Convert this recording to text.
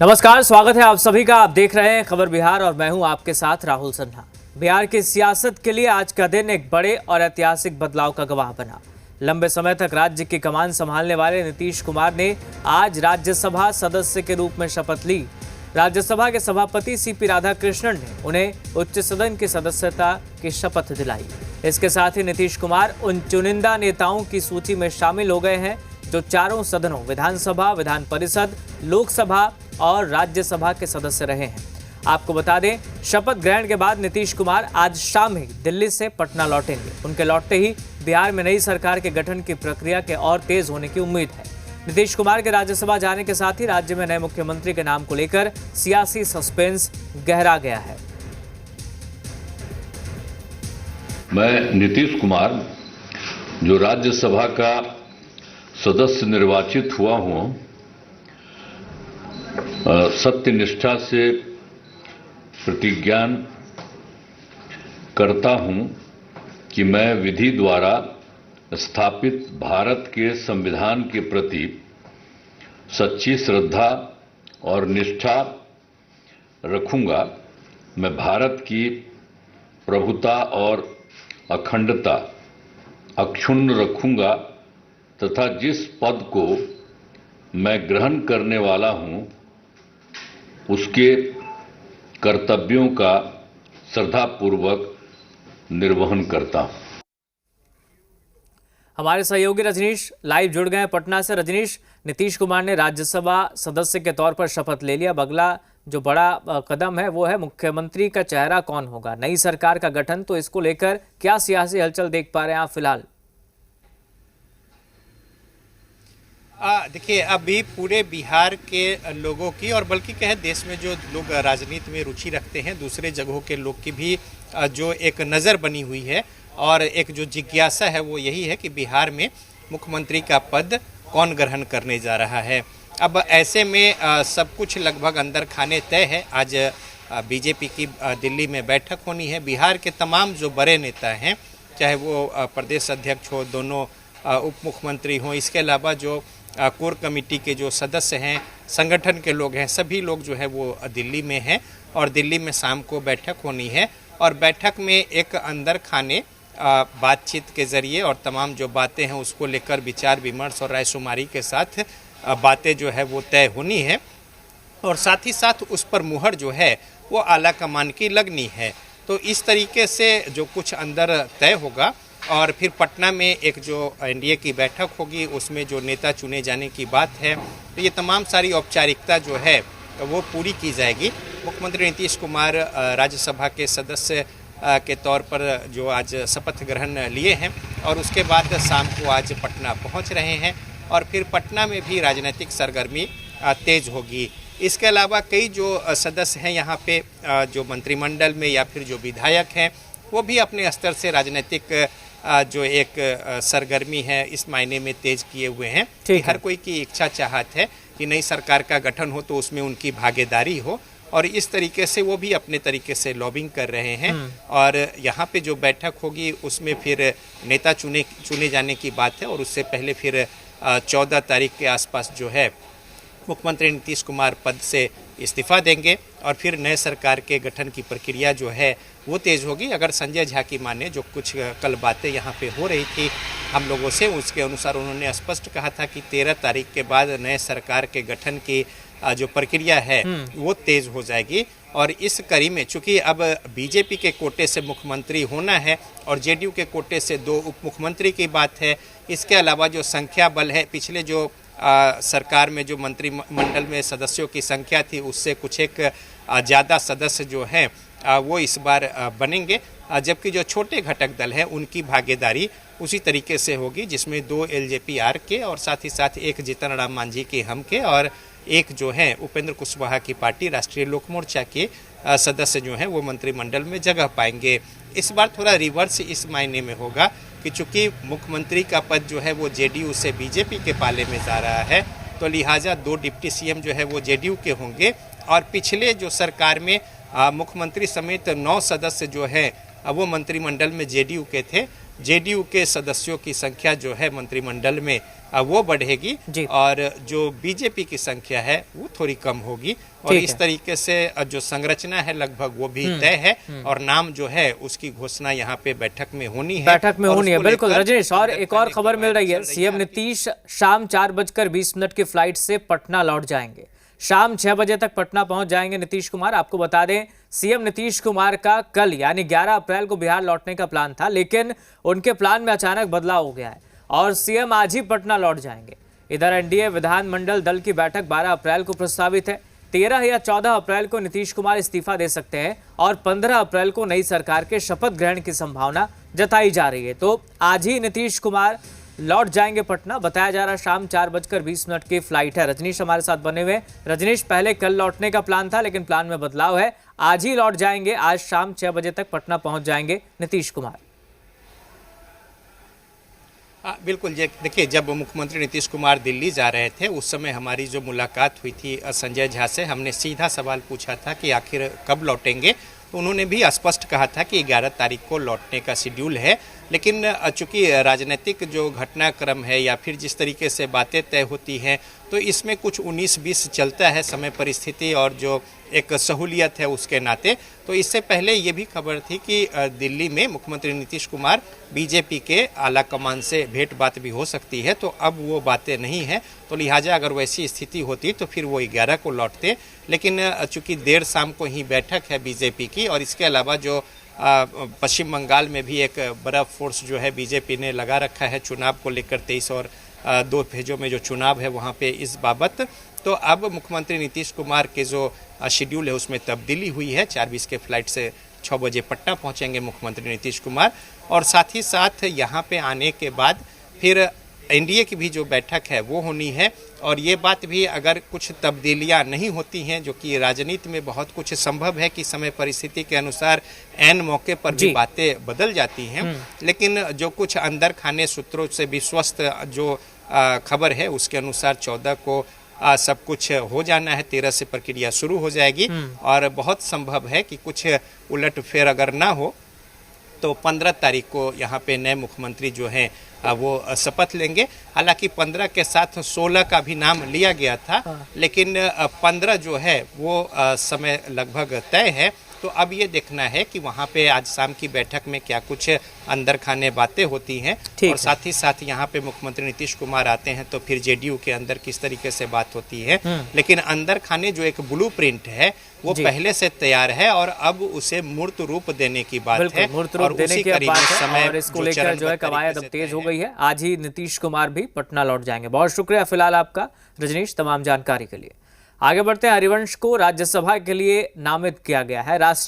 नमस्कार, स्वागत है आप सभी का। आप देख रहे हैं खबर बिहार और मैं हूं आपके साथ राहुल सिन्हा। बिहार की सियासत के लिए आज का दिन एक बड़े और ऐतिहासिक बदलाव का गवाह बना। लंबे समय तक राज्य की कमान संभालने वाले नीतीश कुमार ने आज राज्यसभा सदस्य के रूप में शपथ ली। राज्यसभा के सभापति सीपी राधाकृष्णन ने उन्हें उच्च सदन की सदस्यता की शपथ दिलाई। इसके साथ ही नीतीश कुमार उन चुनिंदा नेताओं की सूची में शामिल हो गए हैं जो चारों सदनों विधानसभा, विधान परिषद, लोकसभा और राज्यसभा के सदस्य रहे हैं। आपको बता दें, शपथ ग्रहण के बाद नीतीश कुमार आज शाम ही दिल्ली से पटना लौटेंगे। उनके लौटते ही बिहार में नई सरकार के गठन की प्रक्रिया के और तेज होने की उम्मीद है। नीतीश कुमार के राज्यसभा जाने के साथ ही राज्य में नए मुख्यमंत्री के नाम को लेकर सियासी सस्पेंस गहरा गया है। मैं नीतीश कुमार जो राज्यसभा का सदस्य निर्वाचित हुआ हूं, सत्य निष्ठा से प्रतिज्ञान करता हूं कि मैं विधि द्वारा स्थापित भारत के संविधान के प्रति सच्ची श्रद्धा और निष्ठा रखूंगा। मैं भारत की प्रभुता और अखंडता अक्षुण्ण रखूंगा तथा जिस पद को मैं ग्रहण करने वाला हूं उसके कर्तव्यों का श्रद्धापूर्वक निर्वहन करता हूं। हमारे सहयोगी रजनीश लाइव जुड़ गए हैं पटना से। रजनीश, नीतीश कुमार ने राज्यसभा सदस्य के तौर पर शपथ ले लिया। अब अगला जो बड़ा कदम है वो है मुख्यमंत्री का चेहरा कौन होगा, नई सरकार का गठन। तो इसको लेकर क्या सियासी हलचल देख पा रहे हैं आप फिलहाल? देखिए, अभी पूरे बिहार के लोगों की और बल्कि कहें देश में जो लोग राजनीति में रुचि रखते हैं, दूसरे जगहों के लोग की भी जो एक नज़र बनी हुई है और एक जो जिज्ञासा है वो यही है कि बिहार में मुख्यमंत्री का पद कौन ग्रहण करने जा रहा है। अब ऐसे में सब कुछ लगभग अंदर खाने तय है। आज बीजेपी की दिल्ली में बैठक होनी है। बिहार के तमाम जो बड़े नेता हैं, चाहे वो प्रदेश अध्यक्ष हो, दोनों उप मुख्यमंत्री हों, इसके अलावा जो कोर कमेटी के जो सदस्य हैं, संगठन के लोग हैं, सभी लोग जो है वो दिल्ली में हैं और दिल्ली में शाम को बैठक होनी है। और बैठक में एक अंदर खाने बातचीत के जरिए और तमाम जो बातें हैं उसको लेकर विचार विमर्श और रायशुमारी के साथ बातें जो है वो तय होनी है और साथ ही साथ उस पर मुहर जो है वो आला कमान की लगनी है। तो इस तरीके से जो कुछ अंदर तय होगा और फिर पटना में एक जो एनडीए की बैठक होगी उसमें जो नेता चुने जाने की बात है, तो ये तमाम सारी औपचारिकता जो है वो पूरी की जाएगी। मुख्यमंत्री नीतीश कुमार राज्यसभा के सदस्य के तौर पर जो आज शपथ ग्रहण लिए हैं और उसके बाद शाम को आज पटना पहुंच रहे हैं और फिर पटना में भी राजनीतिक सरगर्मी तेज होगी। इसके अलावा कई जो सदस्य हैं यहाँ पे जो मंत्रिमंडल में या फिर जो विधायक हैं वो भी अपने स्तर से राजनीतिक जो एक सरगर्मी है इस मायने में तेज किए हुए हैं कि हर कोई की इच्छा चाहत है कि नई सरकार का गठन हो तो उसमें उनकी भागीदारी हो और इस तरीके से वो भी अपने तरीके से लॉबिंग कर रहे हैं। और यहाँ पे जो बैठक होगी उसमें फिर नेता चुने जाने की बात है और उससे पहले फिर 14 तारीख के आसपास जो है मुख्यमंत्री नीतीश कुमार पद से इस्तीफा देंगे और फिर नए सरकार के गठन की प्रक्रिया जो है वो तेज होगी। अगर संजय झा की माने जो कुछ कल बातें यहाँ पे हो रही थी हम लोगों से, उसके अनुसार उन्होंने स्पष्ट कहा था कि 13 तारीख के बाद नए सरकार के गठन की जो प्रक्रिया है वो तेज हो जाएगी। और इस कड़ी में चूंकि अब बीजेपी के कोटे से मुख्यमंत्री होना है और जेडीयू के कोटे से 2 उप मुख्यमंत्री की बात है, इसके अलावा जो संख्या बल है, पिछले जो सरकार में जो मंत्रिमंडल में सदस्यों की संख्या थी उससे कुछ एक ज़्यादा सदस्य जो हैं वो इस बार बनेंगे, जबकि जो छोटे घटक दल हैं उनकी भागीदारी उसी तरीके से होगी जिसमें 2 एलजेपी-आर के और साथ ही साथ एक जीतन राम मांझी के हम के और एक जो है उपेंद्र कुशवाहा की पार्टी राष्ट्रीय लोक मोर्चा के सदस्य जो हैं वो मंत्रिमंडल में जगह पाएंगे। इस बार थोड़ा रिवर्स इस मायने में होगा कि चूंकि मुख्यमंत्री का पद जो है वो जेडीयू से बीजेपी के पाले में जा रहा है तो लिहाजा 2 डिप्टी सीएम जो है वो जेडीयू के होंगे और पिछले जो सरकार में मुख्यमंत्री समेत 9 सदस्य जो हैं वो मंत्रिमंडल में जेडीयू के थे जेडीयू के सदस्यों की संख्या जो है मंत्रिमंडल में वो बढ़ेगी जी। और जो बीजेपी की संख्या है वो थोड़ी कम होगी और ठीक इस है। तरीके से जो संरचना है लगभग वो भी तय है और नाम जो है उसकी घोषणा यहाँ पे बैठक में होनी है। बैठक में और होनी है, उसको बिल्कुल लेकर रजनीश। और अंदर एक और खाने खबर की मिल रही है, बात चल सीएम नीतीश शाम 4:20 की फ्लाइट से पटना लौट जाएंगे। शाम 6 बजे तक पटना पहुंच जाएंगे नीतीश कुमार। आपको बता दें, सीएम नीतीश कुमार का कल यानी 11 अप्रैल को बिहार लौटने का प्लान था, लेकिन उनके प्लान में अचानक बदलाव हो गया है और सीएम आज ही पटना लौट जाएंगे। इधर एनडीए विधानमंडल दल की बैठक 12 अप्रैल को प्रस्तावित है। 13 या 14 अप्रैल को नीतीश कुमार इस्तीफा दे सकते हैं और 15 अप्रैल को नई सरकार के शपथ ग्रहण की संभावना जताई जा रही है। तो आज ही नीतीश कुमार लौट जाएंगे पटना। बताया जा रहा है शाम 4:20 की फ्लाइट है। रजनीश हमारे साथ बने हुए। रजनीश, पहले कल लौटने का प्लान था लेकिन प्लान में बदलाव है, आज ही लौट जाएंगे। आज शाम 6 बजे तक पटना पहुंच जाएंगे नीतीश कुमार। बिल्कुल, देखिए, जब मुख्यमंत्री नीतीश कुमार दिल्ली जा रहे थे उस समय हमारी जो मुलाकात हुई थी संजय झा से, हमने सीधा सवाल पूछा था कि आखिर कब लौटेंगे, तो उन्होंने भी स्पष्ट कहा था कि 11 तारीख को लौटने का शेड्यूल है। लेकिन चूंकि राजनीतिक जो घटनाक्रम है या फिर जिस तरीके से बातें तय होती हैं तो इसमें कुछ 19-20 चलता है समय परिस्थिति और जो एक सहूलियत है उसके नाते। तो इससे पहले ये भी खबर थी कि दिल्ली में मुख्यमंत्री नीतीश कुमार बीजेपी के आला कमान से भेंट बात भी हो सकती है, तो अब वो बातें नहीं हैं। तो लिहाजा अगर वैसी स्थिति होती तो फिर वो 11 को लौटते। लेकिन चूंकि देर शाम को ही बैठक है बीजेपी की और इसके अलावा जो पश्चिम बंगाल में भी एक बड़ा फोर्स जो है बीजेपी ने लगा रखा है चुनाव को लेकर, 23 और 2 फेजों में जो चुनाव है वहाँ पे इस बाबत, तो अब मुख्यमंत्री नीतीश कुमार के जो शेड्यूल है उसमें तब्दीली हुई है। 4:20 के फ्लाइट से 6 बजे पटना पहुँचेंगे मुख्यमंत्री नीतीश कुमार और साथ ही साथ यहाँ पे आने के बाद फिर एनडीए की भी जो बैठक है वो होनी है। और ये बात भी, अगर कुछ तब्दीलियां नहीं होती हैं, जो कि राजनीति में बहुत कुछ संभव है कि समय परिस्थिति के अनुसार ऐन मौके पर भी बातें बदल जाती हैं, लेकिन जो कुछ अंदर खाने सूत्रों से विश्वस्त जो खबर है उसके अनुसार 14 को सब कुछ हो जाना है, 13 से प्रक्रिया शुरू हो जाएगी और बहुत संभव है कि कुछ उलटफेर अगर ना हो तो 15 तारीख को यहाँ पे नए मुख्यमंत्री जो हैं वो शपथ लेंगे। हालांकि 15 के साथ 16 का भी नाम लिया गया था, लेकिन 15 जो है वो समय लगभग तय है। तो अब ये देखना है कि वहाँ पे आज शाम की बैठक में क्या कुछ अंदर खाने बातें होती हैं और साथ ही साथ यहाँ पे मुख्यमंत्री नीतीश कुमार आते हैं तो फिर जेडीयू के अंदर किस तरीके से बात होती है। लेकिन अंदर खाने जो एक ब्लूप्रिंट है वो पहले से तैयार है और अब उसे मूर्त रूप देने की बात है और उसी करीब समय और इसको लेकर जो है कवायद अब तेज हो गई है। आज ही नीतीश कुमार भी पटना लौट जाएंगे। बहुत शुक्रिया फिलहाल आपका रजनीश तमाम जानकारी के लिए। आगे बढ़ते हैं। हरिवंश को राज्यसभा के लिए नामित किया गया है।